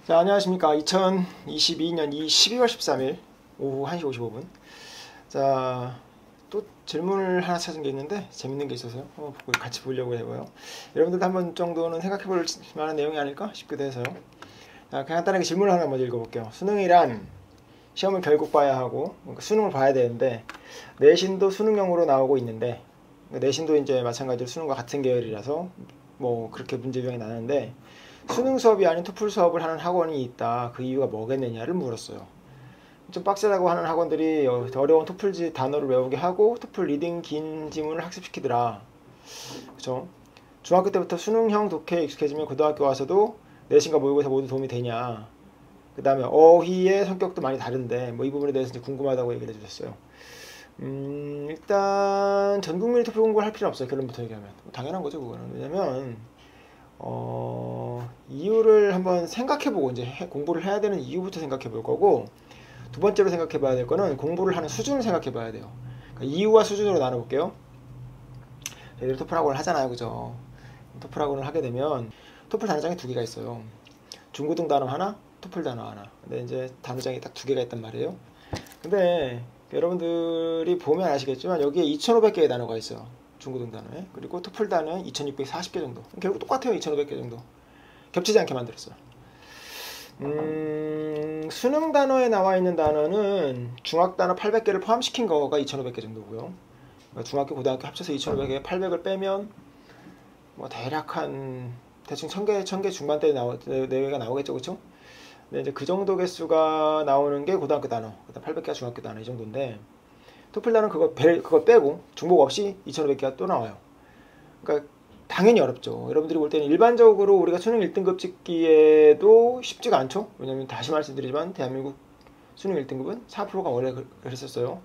자, 안녕하십니까. 2022년 12월 13일 오후 1시 55분. 자, 또 질문을 하나 찾은 게 있는데 재밌는 게 있어서요. 같이 보려고 해봐요. 여러분들도 한번 정도는 생각해 볼 만한 내용이 아닐까 싶기도 해서요. 자, 간단하게 질문을 하나 먼저 읽어볼게요. 수능이란 시험을 결국 봐야 하고, 그러니까 수능을 봐야 되는데, 내신도 수능형으로 나오고 있는데, 내신도 이제 마찬가지로 수능과 같은 계열이라서 뭐 그렇게 문제 유형이 나는데, 수능 수업이 아닌 토플 수업을 하는 학원이 있다. 그 이유가 뭐겠느냐를 물었어요. 좀 빡세다고 하는 학원들이 어려운 토플 단어를 외우게 하고 토플 리딩 긴 지문을 학습시키더라. 그쵸? 중학교 때부터 수능형 독해에 익숙해지면 고등학교 와서도 내신과 모의고사 모두 도움이 되냐. 그 다음에 어휘의 성격도 많이 다른데 뭐 이 부분에 대해서 이제 궁금하다고 얘기를 해주셨어요. 일단 전 국민이 토플 공부를 할 필요는 없어요. 결론부터 얘기하면 당연한 거죠. 그거는. 왜냐면 이유를 한번 생각해보고 이제 공부를 해야 되는 이유부터 생각해볼 거고, 두 번째로 생각해봐야 될 거는 공부를 하는 수준을 생각해봐야 돼요. 그러니까 이유와 수준으로 나눠볼게요. 저희들이 토플 학원을 하잖아요, 그죠? 토플 학원을 하게 되면 토플 단어장이 두 개가 있어요. 중고등 단어 하나, 토플 단어 하나. 근데 이제 단어장이 딱 두 개가 있단 말이에요. 근데 여러분들이 보면 아시겠지만 여기에 2,500개의 단어가 있어요. 중고등 단어에. 그리고 토플 단어에 2,640개 정도. 결국 똑같아요. 2,500개 정도. 겹치지 않게 만들었어요. 수능 단어에 나와 있는 단어는 중학 단어 800개를 포함시킨 거가 2,500개 정도고요. 그러니까 중학교, 고등학교 합쳐서 2,500에 800을 빼면 뭐 대략 한 대충 1,000개 중반대 내외가 나오겠죠, 그렇죠? 근데 이제 그 정도 개수가 나오는 게 고등학교 단어, 그다음 800개가 중학교 단어 이 정도인데, 토플 단어는 그거 빼고 중복 없이 2,500개가 또 나와요. 그러니까 당연히 어렵죠. 여러분들이 볼 때는 일반적으로 우리가 수능 1등급 찍기에도 쉽지가 않죠. 왜냐면 다시 말씀드리지만 대한민국 수능 1등급은 4%가 원래 그랬었어요.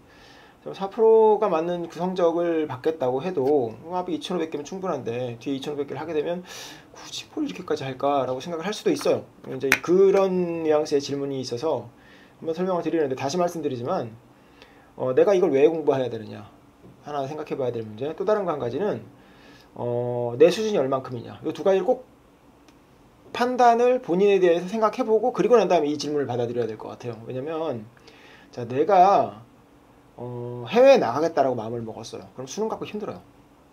4%가 맞는 그 성적을 받겠다고 해도 앞에 2,500개면 충분한데 뒤에 2,500개를 하게 되면 굳이 뭘 이렇게까지 할까라고 생각을 할 수도 있어요. 이제 그런 뉘앙스의 질문이 있어서 한번 설명을 드리는데, 다시 말씀드리지만 내가 이걸 왜 공부해야 되느냐 하나 생각해 봐야 될 문제. 또 다른 거 한 가지는 내 수준이 얼만큼이냐. 이 두 가지를 꼭 판단을 본인에 대해서 생각해보고 그리고 난 다음에 이 질문을 받아들여야 될 것 같아요. 왜냐면 자, 내가 해외에 나가겠다라고 마음을 먹었어요. 그럼 수능 갖고 힘들어요.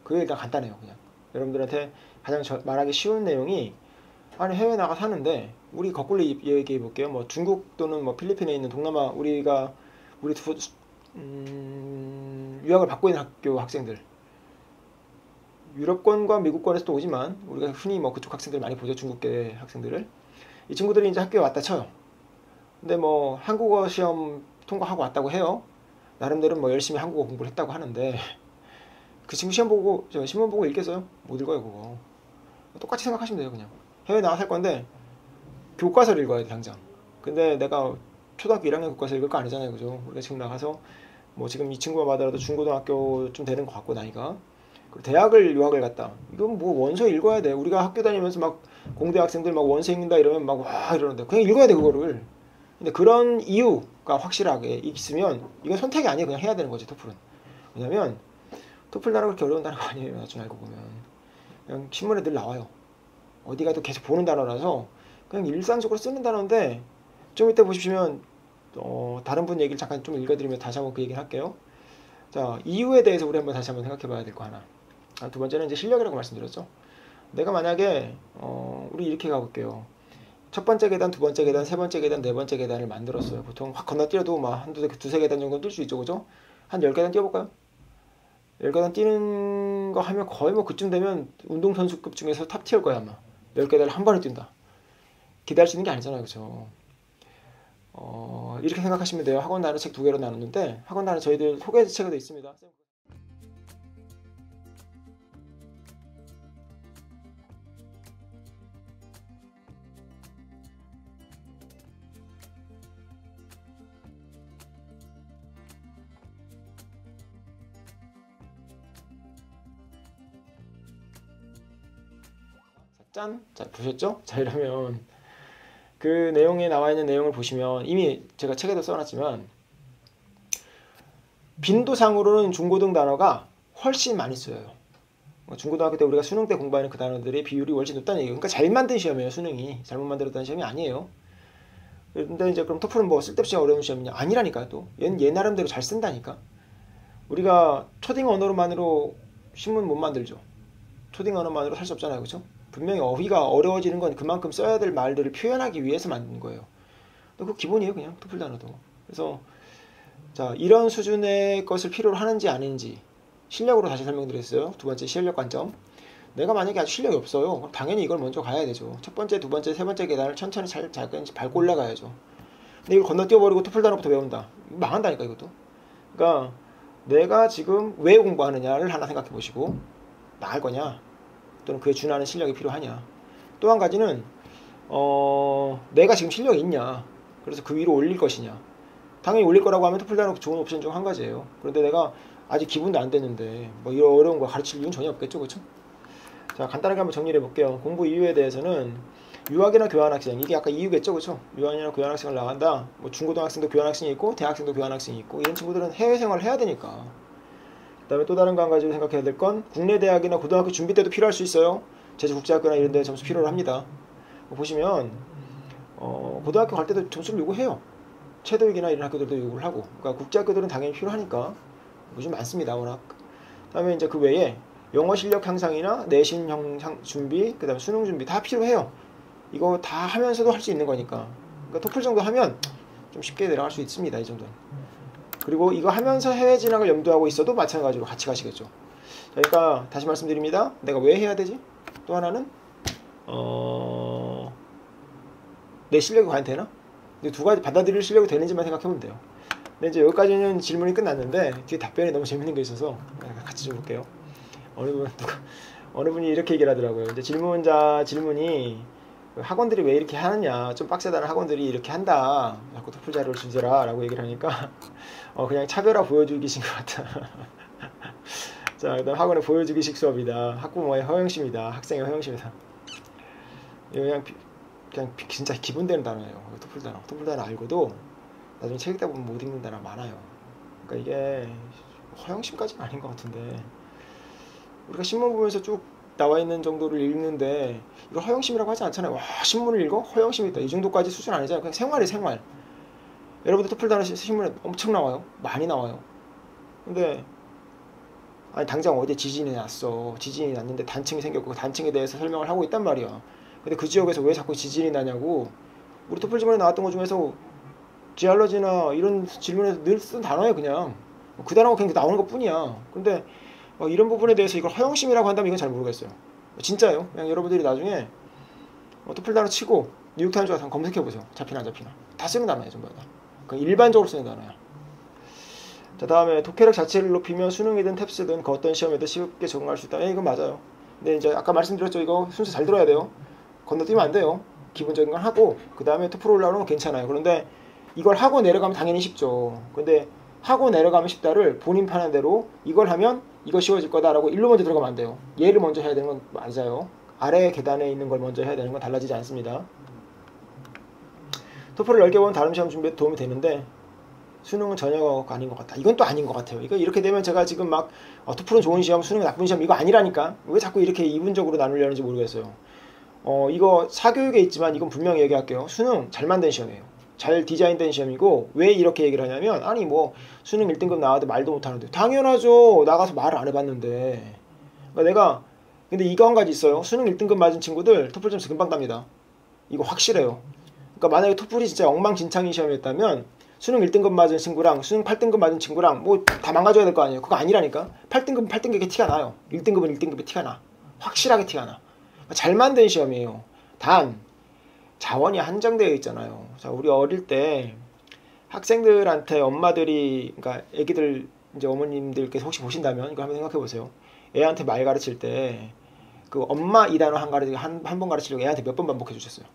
그게 일단 간단해요. 그냥 여러분들한테 가장 말하기 쉬운 내용이, 아니 해외 나가 사는데 우리 거꾸로 얘기해 볼게요. 뭐 중국 또는 뭐 필리핀에 있는 동남아 우리 유학을 받고 있는 학교 학생들, 유럽권과 미국권에서도 오지만 우리가 흔히 뭐 그쪽 학생들 많이 보죠. 중국계 학생들을. 이 친구들이 이제 학교에 왔다 쳐요. 근데 뭐 한국어 시험 통과하고 왔다고 해요. 나름대로 뭐 열심히 한국어 공부를 했다고 하는데, 그 친구 시험 보고 신문 보고 읽겠어요? 못 읽어요. 그거 똑같이 생각하시면 돼요. 그냥 해외 나가 살 건데 교과서를 읽어야 돼 당장. 근데 내가 초등학교 1학년 교과서 읽을 거 아니잖아요, 그죠? 우리가 지금 나가서 뭐 지금 이 친구가 받아라도 중고등학교 좀 되는 것 같고 나이가, 대학을 유학을 갔다. 이건 뭐 원서 읽어야 돼. 우리가 학교 다니면서 막 공대 학생들 막 원서 읽는다 이러면 막 와 이러는데 그냥 읽어야 돼 그거를. 근데 그런 이유가 확실하게 있으면 이건 선택이 아니에요. 그냥 해야 되는 거지 토플은. 왜냐면 토플 단어가 그렇게 어려운 단어가 아니에요. 나중에 알고 보면 그냥 신문에 늘 나와요. 어디 가도 계속 보는 단어라서 그냥 일상적으로 쓰는 단어인데, 좀 이따 보시면 다른 분 얘기를 잠깐 좀 읽어드리면 다시 한번 그 얘기를 할게요. 자, 이유에 대해서 우리 한번 다시 한번 생각해 봐야 될 거 하나. 두 번째는 이제 실력이라고 말씀드렸죠. 내가 만약에 우리 이렇게 가볼게요. 첫 번째 계단, 두 번째 계단, 세 번째 계단, 네 번째 계단을 만들었어요. 보통 확 건너뛰어도 막 두세 계단 정도 뛸 수 있죠, 그죠? 한 10계단 뛰어볼까요? 10계단 뛰는 거 하면 거의 뭐 그쯤 되면 운동선수급 중에서 탑 티어일 거야 아마. 10계단을 한 번에 뛴다. 기대할 수 있는 게 아니잖아요, 그죠? 이렇게 생각하시면 돼요. 학원 단어 책 두 개로 나눴는데, 학원 단어 저희들 소개책에도 있습니다. 짠! 자, 보셨죠? 자, 이러면 그 내용에 나와 있는 내용을 보시면 이미 제가 책에도 써놨지만 빈도상으로는 중고등 단어가 훨씬 많이 쓰여요. 중고등학교 때 우리가 수능 때 공부하는 그 단어들의 비율이 훨씬 높다는 얘기예요. 그러니까 잘 만든 시험이에요. 수능이 잘못 만들었다는 시험이 아니에요. 근데 이제 그럼 토플은 뭐 쓸데없이 어려운 시험이냐? 아니라니까요. 또 얘는 얘 나름대로 잘 쓴다니까. 우리가 초딩 언어로만으로 신문 못 만들죠. 초딩 언어만으로 살 수 없잖아요. 그렇죠? 분명히 어휘가 어려워지는 건 그만큼 써야 될 말들을 표현하기 위해서 만든 거예요. 그 기본이에요. 그냥 토플 단어도. 그래서 자, 이런 수준의 것을 필요로 하는지 아닌지 실력으로 다시 설명드렸어요. 두 번째 실력 관점. 내가 만약에 아주 실력이 없어요. 그럼 당연히 이걸 먼저 가야 되죠. 첫 번째, 두 번째, 세 번째 계단을 천천히 작은지 밟고 올라가야죠. 근데 이걸 건너뛰어버리고 토플 단어부터 외운다. 망한다니까 이것도. 그러니까 내가 지금 왜 공부하느냐를 하나 생각해 보시고 나을 거냐 또는 그에 준하는 실력이 필요하냐. 또 한 가지는 내가 지금 실력이 있냐. 그래서 그 위로 올릴 것이냐. 당연히 올릴 거라고 하면 토플 단어 좋은 옵션 중 한 가지예요. 그런데 내가 아직 기분도 안 됐는데 뭐 이런 어려운 거 가르칠 이유는 전혀 없겠죠. 그렇죠? 자, 간단하게 한번 정리를 해볼게요. 공부 이유에 대해서는 유학이나 교환학생, 이게 아까 이유겠죠. 그렇죠? 유학이나 교환학생을 나간다. 뭐 중고등학생도 교환학생이 있고 대학생도 교환학생이 있고 이런 친구들은 해외 생활을 해야 되니까. 그 다음에 또 다른 거 한 가지 생각해야 될 건 국내 대학이나 고등학교 준비 때도 필요할 수 있어요. 제주국제학교나 이런 데 점수 필요로 합니다. 보시면 고등학교 갈 때도 점수를 요구해요. 체도익이나 이런 학교들도 요구를 하고. 그러니까 국제학교들은 당연히 필요하니까 요즘 많습니다. 워낙. 그 다음에 이제 그 외에 영어 실력 향상이나 내신 향상 준비, 그 다음에 수능 준비 다 필요해요. 이거 다 하면서도 할 수 있는 거니까. 그러니까 토플 정도 하면 좀 쉽게 내려갈 수 있습니다. 이 정도는. 그리고 이거 하면서 해외 진학을 염두하고 있어도 마찬가지로 같이 가시겠죠. 그러니까 다시 말씀드립니다. 내가 왜 해야 되지? 또 하나는 내 실력이 과연 되나? 근데 두 가지 받아들일 실력이 되는지만 생각해보면 돼요. 근데 이제 여기까지는 질문이 끝났는데 뒤에 답변이 너무 재밌는 게 있어서 같이 좀 볼게요. 어느 분이 이렇게 얘기를 하더라고요. 이제 질문이 학원들이 왜 이렇게 하느냐, 좀 빡세다는 학원들이 이렇게 한다, 자꾸 토플 자료를 주더라 라고 얘기를 하니까 그냥 차별화 보여주기신 것 같다. 자, 그다음 학원의 보여주기식 수업이다, 학부모의 허영심이다, 학생의 허영심이다. 이거 그냥 진짜 기분되는 단어예요. 토플 단어 알고도 나중에 책 읽다 보면 못 읽는 단어 많아요. 그러니까 이게 허영심까지는 아닌 것 같은데, 우리가 신문 보면서 쭉 나와 있는 정도를 읽는데 이걸 허영심이라고 하지 않잖아요. 와, 신문을 읽어? 허영심이 있다. 이 정도까지 수준 아니잖아요. 그냥 생활이 생활. 여러분들 토플 단어 신문에 엄청 나와요. 많이 나와요. 근데 아니 당장 어디에 지진이 났어. 지진이 났는데 단층이 생겼고 그 단층에 대해서 설명을 하고 있단 말이야. 근데 그 지역에서 왜 자꾸 지진이 나냐고. 우리 토플 질문에 나왔던 것 중에서 지알러지나 이런 질문에서 늘 쓴 단어예요. 그냥 그 단어가 그냥 나오는 것 뿐이야. 근데 이런 부분에 대해서 이걸 허영심이라고 한다면 이건 잘 모르겠어요. 진짜요. 그냥 여러분들이 나중에 토플 단어 치고 뉴욕타임즈 같은 거 검색해보세요. 잡히나 안 잡히나. 다 쓰는 단어예요. 전부 다. 그러니까 일반적으로 쓰는 단어야. 자, 다음에 독해력 자체를 높이면 수능이든 탭스든 그 어떤 시험에도 쉽게 적응할 수 있다. 이건 맞아요. 근데 이제 아까 말씀드렸죠. 이거 순서 잘 들어야 돼요. 건너뛰면 안 돼요. 기본적인 건 하고 그 다음에 토플 올라오는 건 괜찮아요. 그런데 이걸 하고 내려가면 당연히 쉽죠. 근데 하고 내려가면 쉽다를 본인 편한 대로 이걸 하면 이거 쉬워질 거다라고 일로 먼저 들어가면 안 돼요. 얘를 먼저 해야 되는 건 맞아요. 아래 계단에 있는 걸 먼저 해야 되는 건 달라지지 않습니다. 토플을 넓게 보면 다른 시험 준비에 도움이 되는데 수능은 전혀 아닌 것 같다. 이건 또 아닌 것 같아요. 이거 이렇게 되면 제가 지금 막 토플은 좋은 시험, 수능은 나쁜 시험 이거 아니라니까. 왜 자꾸 이렇게 이분적으로 나누려는지 모르겠어요. 이거 사교육에 있지만 이건 분명히 얘기할게요. 수능 잘 만든 시험이에요. 잘 디자인된 시험이고 왜 이렇게 얘기를 하냐면 아니 뭐 수능 1등급 나와도 말도 못하는데 당연하죠. 나가서 말을 안 해봤는데. 그러니까 근데 이거 한 가지 있어요. 수능 1등급 맞은 친구들 토플 점수 금방 땁니다. 이거 확실해요. 그러니까 만약에 토플이 진짜 엉망진창인 시험이었다면 수능 1등급 맞은 친구랑 수능 8등급 맞은 친구랑 뭐 다 망가져야 될 거 아니에요. 그거 아니라니까. 8등급은 8등급에 티가 나요. 1등급은 1등급에 티가 나. 확실하게 티가 나. 잘 만든 시험이에요. 단 자원이 한정되어 있잖아요. 자, 우리 어릴 때 학생들한테 엄마들이, 그러니까 애기들 이제 어머님들께서 혹시 보신다면 이거 한번 생각해 보세요. 애한테 말 가르칠 때 그 엄마 이 단어 한 번 가르치려고 애한테 몇 번 반복해 주셨어요.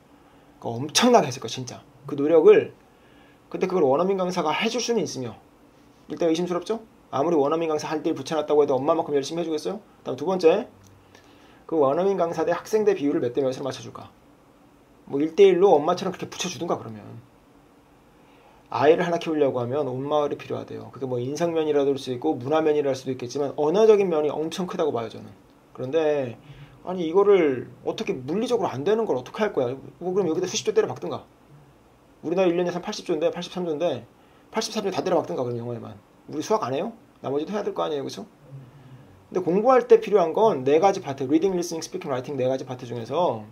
그거 엄청나게 했을 거예요, 진짜. 그 노력을. 근데 그걸 원어민 강사가 해줄 수는 있으며 일단 의심스럽죠? 아무리 원어민 강사 할 때 붙여놨다고 해도 엄마만큼 열심히 해주겠어요? 다음 두 번째, 그 원어민 강사 대 학생 대 비율을 몇 대 몇으로 맞춰줄까? 뭐 1대1로 엄마처럼 그렇게 붙여주든가. 그러면 아이를 하나 키우려고 하면 온 마을이 필요하대요. 그게 뭐 인성면이라도 할 수 있고 문화면이라 할 수도 있겠지만 언어적인 면이 엄청 크다고 봐요, 저는. 그런데 이거를 어떻게 물리적으로 안 되는 걸 어떻게 할 거야? 뭐 그럼 여기다 수십 대 때려 박든가. 우리나라 1년 예산 80조인데 83조인데 83조 다 때려박든가 그럼 영어에만. 우리 수학 안 해요? 나머지도 해야 될 거 아니에요, 그렇죠? 근데 공부할 때 필요한 건 네 가지 파트, 리딩, 리스닝, 스피킹, 라이팅 네 가지 파트 중에서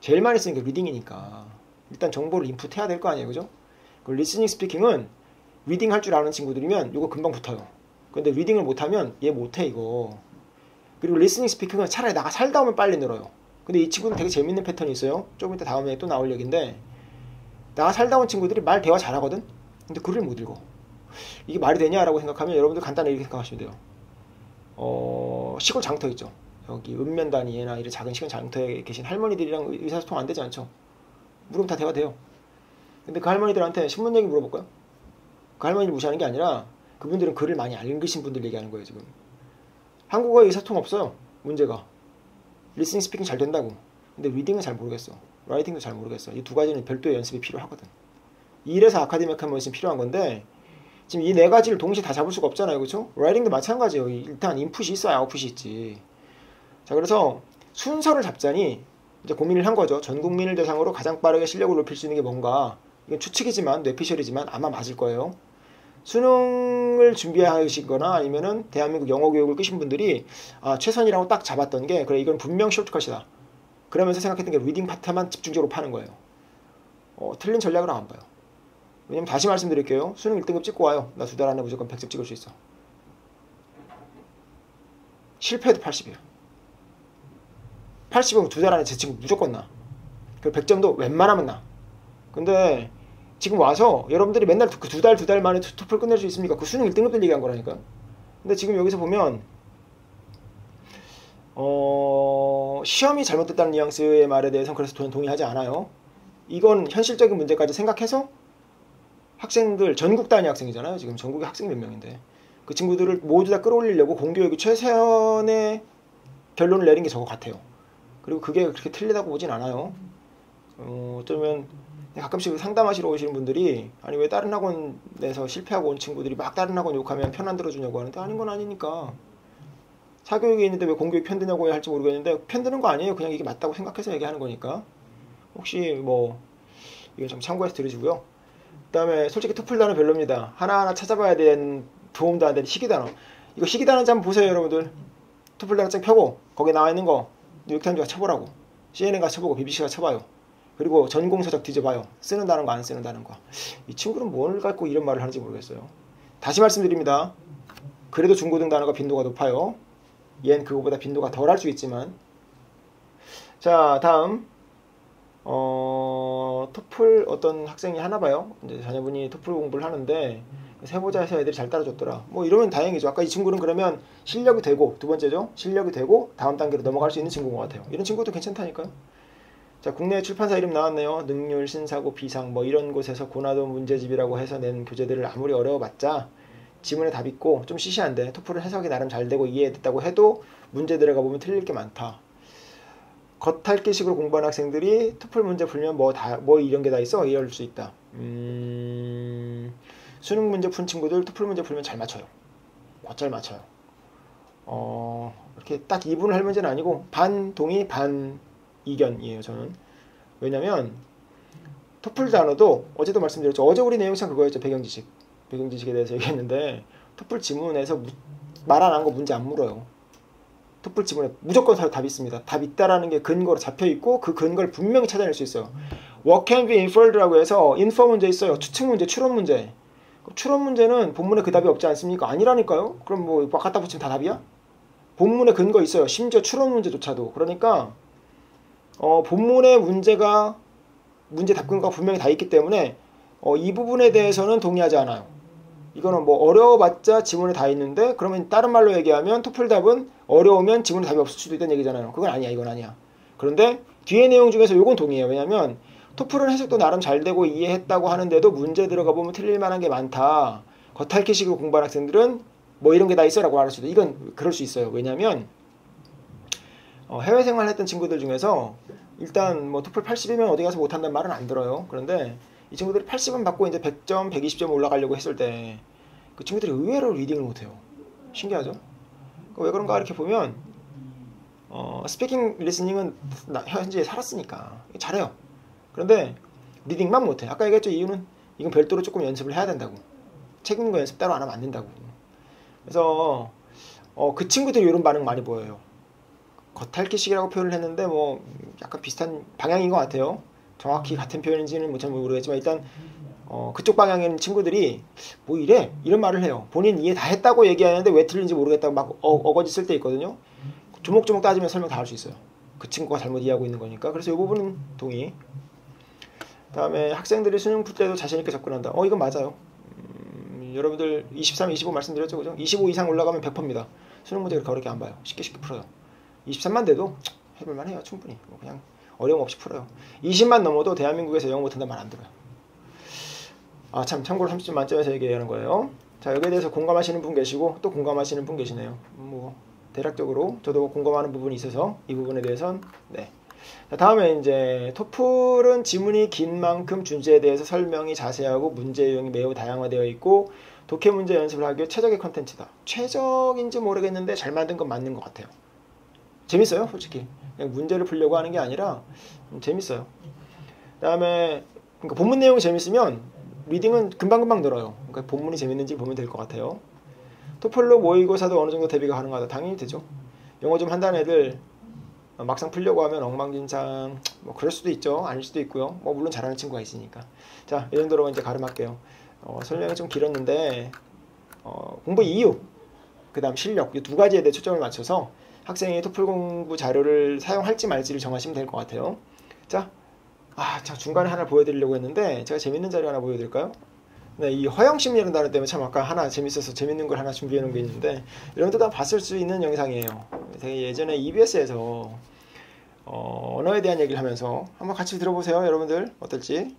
제일 많이 쓰는 게 리딩이니까 일단 정보를 인풋해야 될 거 아니에요, 그죠? 그 리스닝, 스피킹은 리딩 할 줄 아는 친구들이면 이거 금방 붙어요. 근데 리딩을 못하면 얘 못해 이거. 그리고 리스닝, 스피킹은 차라리 나가 살다 오면 빨리 늘어요. 근데 이 친구는 되게 재밌는 패턴이 있어요. 조금 이따 다음에 또 나올 얘기인데 나가 살다 온 친구들이 말 대화 잘하거든? 근데 글을 못 읽어. 이게 말이 되냐라고 생각하면 여러분들 간단하게 이렇게 생각하시면 돼요. 시골 장터 있죠. 여기 읍면단위나 이런 작은 시골 장터에 계신 할머니들이랑 의사소통 안 되지 않죠. 물으면 다 대화돼요. 근데 그 할머니들한테 신문 얘기 물어볼까요? 그 할머니를 무시하는 게 아니라 그분들은 글을 많이 안 읽으신 분들 얘기하는 거예요 지금. 한국어에 의사소통 없어요. 문제가. 리스닝 스피킹 잘 된다고. 근데 리딩은 잘 모르겠어. 라이팅도 잘 모르겠어. 이 두 가지는 별도의 연습이 필요하거든. 이래서 아카데믹 한번씩 필요한 건데 지금 이 네 가지를 동시에 다 잡을 수가 없잖아요. 그렇죠? 라이팅도 마찬가지예요. 일단 인풋이 있어야 아웃풋이 있지. 자, 그래서 순서를 잡자니 이제 고민을 한 거죠. 전 국민을 대상으로 가장 빠르게 실력을 높일 수 있는 게 뭔가. 이건 추측이지만 뇌피셜이지만 아마 맞을 거예요. 수능을 준비하시거나 아니면은 대한민국 영어 교육을 끄신 분들이 최선이라고 딱 잡았던 게 그래 이건 분명 쇼트컷이다. 그러면서 생각했던 게 리딩 파트만 집중적으로 파는 거예요. 틀린 전략을 안 봐요. 왜냐면 다시 말씀드릴게요. 수능 1등급 찍고 와요. 나 2달 안에 무조건 100점 찍을 수 있어. 실패해도 80이에요. 80이면 2달 안에 제 친구 무조건 나. 그리고 100점도 웬만하면 나. 근데 지금 와서 여러분들이 맨날 그 2달 만에 토플 끝낼 수 있습니까? 그 수능 1등급들 얘기한 거라니까. 근데 지금 여기서 보면 시험이 잘못됐다는 뉘앙스의 말에 대해서는 그래서 동의하지 않아요. 이건 현실적인 문제까지 생각해서 학생들, 전국 단위 학생이잖아요. 지금 전국에 학생 몇 명인데 그 친구들을 모두 다 끌어올리려고 공교육이 최선의 결론을 내린 게 저거 같아요. 그리고 그게 그렇게 틀리다고 보진 않아요. 어쩌면 가끔씩 상담하시러 오시는 분들이 아니 왜 다른 학원에서 실패하고 온 친구들이 막 다른 학원 욕하면 편 안 들어주냐고 하는데 아닌 건 아니니까. 사교육이 있는데 왜 공교육 편드냐고 할지 모르겠는데 편드는 거 아니에요. 그냥 이게 맞다고 생각해서 얘기하는 거니까. 혹시 뭐 이거 좀 참고해서 들으시고요. 그 다음에 솔직히 토플 단어 별로입니다. 하나하나 찾아봐야 되는 도움도 안 되는 시기 단어. 이거 시기 단어인지 한번 보세요 여러분들. 토플 단어장 펴고 거기에 나와 있는 거 뉴욕타임즈가 쳐보라고. CNN 가서 쳐보고 BBC가 쳐봐요. 그리고 전공서적 뒤져봐요. 쓰는다는 거 안 쓰는다는 거. 이 친구는 뭘 갖고 이런 말을 하는지 모르겠어요. 다시 말씀드립니다. 그래도 중고등 단어가 빈도가 높아요. 얘는 그거보다 빈도가 덜 할 수 있지만. 자, 다음 토플 어떤 학생이 하나 봐요. 이제 자녀분이 토플 공부를 하는데 세보자 해서 애들이 잘 따라줬더라. 뭐 이러면 다행이죠. 아까 이 친구는 그러면 실력이 되고 두 번째죠. 실력이 되고 다음 단계로 넘어갈 수 있는 친구인 것 같아요. 이런 친구도 괜찮다니까요. 자, 국내 출판사 이름 나왔네요. 능률, 신사고, 비상 뭐 이런 곳에서 고난도 문제집이라고 해서 낸 교재들을 아무리 어려워봤자 지문에 답 있고 좀 시시한데 토플은 해석이 나름 잘 되고 이해됐다고 해도 문제 들어가 보면 틀릴 게 많다. 겉핥기식으로 공부하는 학생들이 토플 문제 풀면 뭐 이런 게 다 있어? 이럴 수 있다. 수능 문제 푼 친구들 토플 문제 풀면 잘 맞춰요. 곧잘 맞춰요. 이렇게 딱 이분을 할 문제는 아니고 반 동의 반 이견이에요 저는. 왜냐면 토플 단어도 어제도 말씀드렸죠. 어제 우리 내용상 그거였죠. 배경지식에 대해서 얘기했는데 토플 지문에서 말 안 한 거 문제 안 물어요. 토플 지문에 무조건 답이 있습니다. 답 있다라는 게 근거로 잡혀있고 그 근거를 분명히 찾아낼 수 있어요. What can be inferred라고 해서 infer 문제 있어요. 추측 문제, 추론 문제. 추론 문제는 본문에 그 답이 없지 않습니까? 아니라니까요. 그럼 뭐 갖다 붙이면 다 답이야? 본문에 근거 있어요. 심지어 추론 문제조차도. 그러니까 본문의 문제 답 근거가 분명히 다 있기 때문에 이 부분에 대해서는 동의하지 않아요. 이거는 뭐 어려워봤자 지문에 다 있는데 그러면 다른 말로 얘기하면 토플 답은 어려우면 지문에 답이 없을 수도 있다는 얘기잖아요. 그건 아니야. 이건 아니야. 그런데 뒤에 내용 중에서 이건 동의해요. 왜냐면 토플은 해석도 나름 잘 되고 이해했다고 하는데도 문제 들어가 보면 틀릴 만한 게 많다. 겉핥기식으로 공부하는 학생들은 뭐 이런 게 다 있어라고 말할 수도. 이건 그럴 수 있어요. 왜냐면 해외 생활 했던 친구들 중에서 일단 뭐 토플 80이면 어디 가서 못한다는 말은 안 들어요. 그런데 이 친구들이 80은 받고 이제 100점, 120점 올라가려고 했을 때 그 친구들이 의외로 리딩을 못해요. 신기하죠? 왜 그런가 이렇게 보면 스피킹 리스닝은 현지에 살았으니까 잘해요. 그런데 리딩만 못해. 아까 얘기했죠. 이유는 이건 별도로 조금 연습을 해야 된다고. 책 읽는 거 연습 따로 안 하면 안 된다고. 그래서 그 친구들이 이런 반응 많이 보여요. 겉핥기식이라고 표현을 했는데 뭐 약간 비슷한 방향인 것 같아요. 정확히 같은 표현인지는 뭐 잘 모르겠지만 일단 그쪽 방향에 있는 친구들이 뭐 이래? 이런 말을 해요. 본인 이해 다 했다고 얘기하는데 왜 틀린지 모르겠다고 막 어거지 쓸 때 있거든요. 조목조목 따지면 설명 다 할 수 있어요. 그 친구가 잘못 이해하고 있는 거니까. 그래서 이 부분은 동의. 다음에 학생들이 수능 풀 때도 자신있게 접근한다. 이건 맞아요. 여러분들 23, 25 말씀드렸죠, 그죠? 25 이상 올라가면 100%입니다. 수능 문제 그렇게 어렵게 안 봐요. 쉽게 풀어요. 23만 돼도 해볼만 해요, 충분히. 그냥 어려움 없이 풀어요. 20만 넘어도 대한민국에서 영어 못한다는 말 안 들어요. 참, 참고로 30점 만점에서 얘기하는 거예요. 자, 여기에 대해서 공감하시는 분 계시고 또 공감하시는 분 계시네요. 뭐 대략적으로 저도 공감하는 부분이 있어서 이 부분에 대해서는 네. 자, 다음에 이제 토플은 지문이 긴 만큼 준제에 대해서 설명이 자세하고 문제 유형이 매우 다양화되어 있고 독해 문제 연습을 하기 위해 최적의 컨텐츠다. 최적인지 모르겠는데 잘 만든 건 맞는 것 같아요. 재밌어요, 솔직히. 그냥 문제를 풀려고 하는 게 아니라 재밌어요. 그다음에 그러니까 본문 내용이 재밌으면 리딩은 금방금방 늘어요. 그러니까 본문이 재밌는지 보면 될 것 같아요. 토플로 모의고사도 어느 정도 대비가 가능하다. 당연히 되죠. 영어 좀 한다는 애들 막상 풀려고 하면 엉망진창 뭐 그럴 수도 있죠. 아닐 수도 있고요. 뭐 물론 잘하는 친구가 있으니까. 자, 이 정도로 이제 가름할게요. 설명이 좀 길었는데 공부 이유, 그 다음 실력 이 두 가지에 대해 초점을 맞춰서 학생이 토플 공부 자료를 사용할지 말지를 정하시면 될 것 같아요. 자, 중간에 하나 보여드리려고 했는데 제가 재밌는 자료 하나 보여드릴까요? 네, 이 허영심리라는 단어 때문에 참 아까 하나 재밌어서 재밌는 걸 하나 준비해 놓은 게 있는데 여러분들 다 봤을 수 있는 영상이에요. 제가 예전에 EBS에서 언어에 대한 얘기를 하면서 한번 같이 들어보세요. 여러분들 어떨지.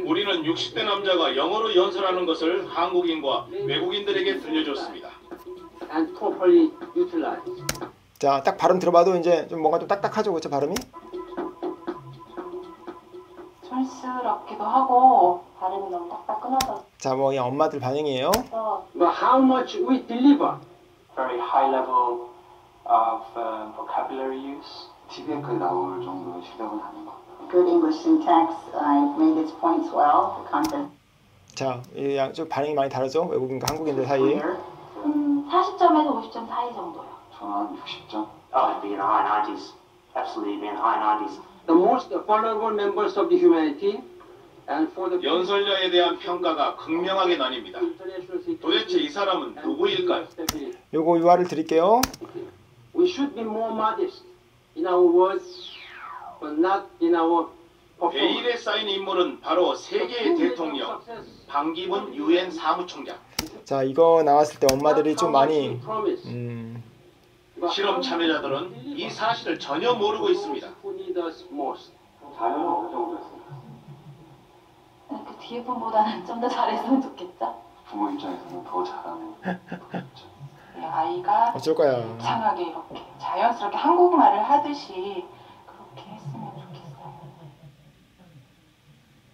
우리는 60대 남자가 영어로 연설하는 것을 한국인과 외국인들에게 들려줬습니다. 자, 딱 발음 들어봐도 이제 좀 뭔가 좀 딱딱하죠, 그렇죠, 발음이? 촌스럽기도 하고 발음이 너무 딱딱 끊어서. 자, 뭐 이 엄마들 반응이에요. But how much we deliver? Very high level of vocabulary use. TV에까지 나올 정도의 실력은 아닌 것 같아요. Good English syntax. I made its points well. The content. 자, 이 양쪽 반응이 많이 다르죠, 외국인과 한국인들 사이에. 40점에서 50점 사이 정도요. 저는 한 60점. I'd be in the high 90s. Absolutely be in the high 90s. The most vulnerable members of the humanity and for the 연설자에 대한 평가가 극명하게 나뉩니다. 도대체 이 사람은 누구일까요? 요거 URL 드릴게요. We should be more modest in our words, but not in our performance. 베일에 쌓인 인물은 바로 세계의 대통령 반기문 UN 사무총장. 자, 이거 나왔을 때 엄마들이 좀 많이 실험 참여자들은 이 사실을 전혀 모르고 있습니다. 자료는 어느 정도였어요? 그 뒤에 분보다는 좀 더 잘했으면 좋겠죠? 부모 입장에서는 더 잘하는 거겠죠. 아이가 어쩔 거야. 이상하게 이렇게 자연스럽게 한국말을 하듯이 그렇게 했으면 좋겠어요.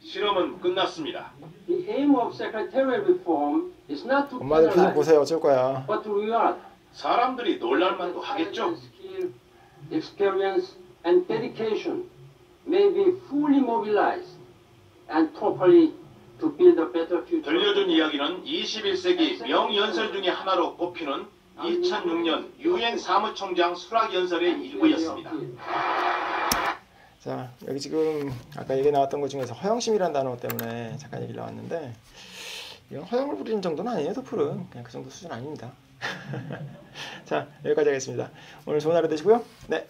실험은 끝났습니다. The aim of secretarial reform is not to 엄마들 표정 penalize, 보세요. 어쩔 거야. but to reward. 사람들이 놀랄만도 하겠죠. Skill, experience, and dedication may be fully mobilized and properly to build a better future. 들려준 이야기는 21세기 명연설 중의 하나로 꼽히는 2006년 UN 사무총장 수락연설의 일부였습니다. 자, 여기 지금 아까 얘기 나왔던 것 중에서 허영심이라는 단어 때문에 잠깐 얘기 나왔는데 이건 허영을 부리는 정도는 아니에요. 토플은 그냥 그 정도 수준 아닙니다. 자, 여기까지 하겠습니다. 오늘 좋은 하루 되시고요. 네.